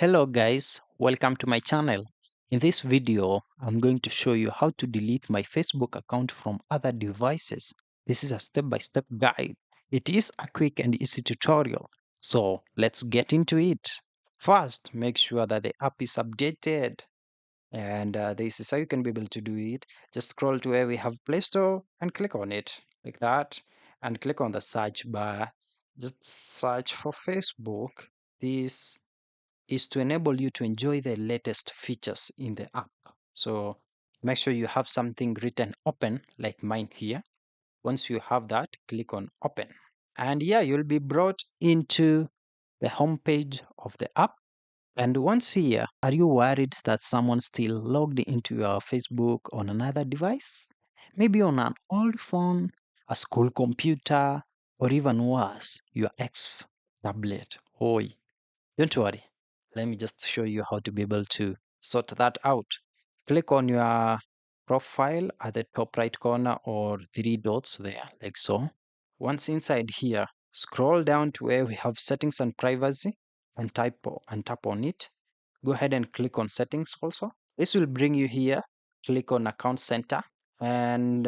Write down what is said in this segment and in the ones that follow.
Hello guys, welcome to my channel. In this video, I'm going to show you how to delete my Facebook account from other devices. This is a step-by-step guide. It is a quick and easy tutorial. So let's get into it. First, make sure that the app is updated. And this is how you can be able to do it. Just scroll to where we have Play Store and click on it like that. And click on the search bar. Just search for Facebook. This is to enable you to enjoy the latest features in the app. So make sure you have something written open like mine here. Once you have that, click on open. And yeah, you'll be brought into the homepage of the app. And once here, are you worried that someone still logged into your Facebook on another device? Maybe on an old phone, a school computer, or even worse, your ex tablet. Oi, don't worry. Let me just show you how to be able to sort that out. Click on your profile at the top right corner or three dots there, like so. Once inside here, scroll down to where we have settings and privacy and tap on it. Go ahead and click on settings also. This will bring you here. Click on account center and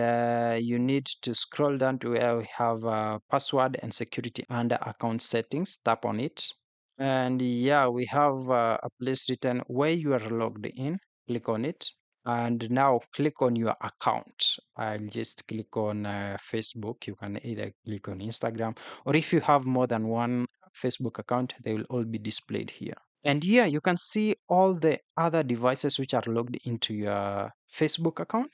you need to scroll down to where we have password and security under account settings. Tap on it. And yeah, we have a place written where you are logged in. Click on it. And now click on your account. I'll just click on Facebook. You can either click on Instagram, or if you have more than one Facebook account, they will all be displayed here. And here you can see all the other devices which are logged into your Facebook account.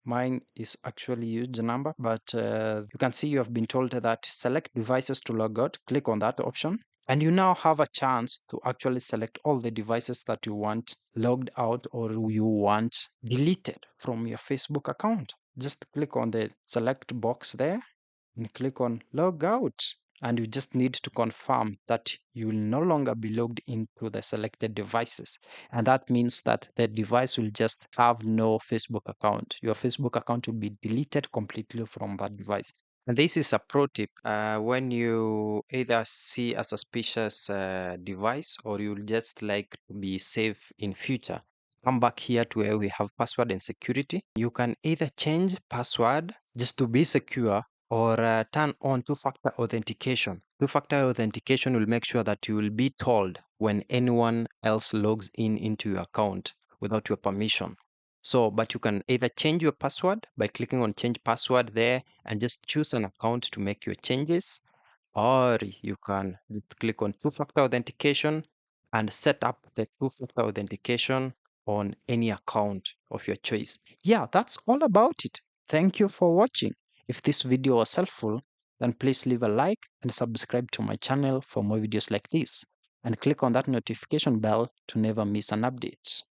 Mine is actually huge number, but you can see you have been told that select devices to log out. Click on that option. And you now have a chance to actually select all the devices that you want logged out or you want deleted from your Facebook account. Just click on the select box there and click on log out. And you just need to confirm that you will no longer be logged into the selected devices. And that means that the device will just have no Facebook account. Your Facebook account will be deleted completely from that device. And this is a pro tip. When you either see a suspicious device or you'll just like to be safe in future, come back here to where we have password and security. You can either change password just to be secure or turn on two-factor authentication. Two-factor authentication will make sure that you will be told when anyone else logs in into your account without your permission. So, but you can either change your password by clicking on change password there and just choose an account to make your changes, or you can just click on two-factor authentication and set up the two-factor authentication on any account of your choice. Yeah, that's all about it. Thank you for watching. If this video was helpful, then please leave a like and subscribe to my channel for more videos like this. And click on that notification bell to never miss an update.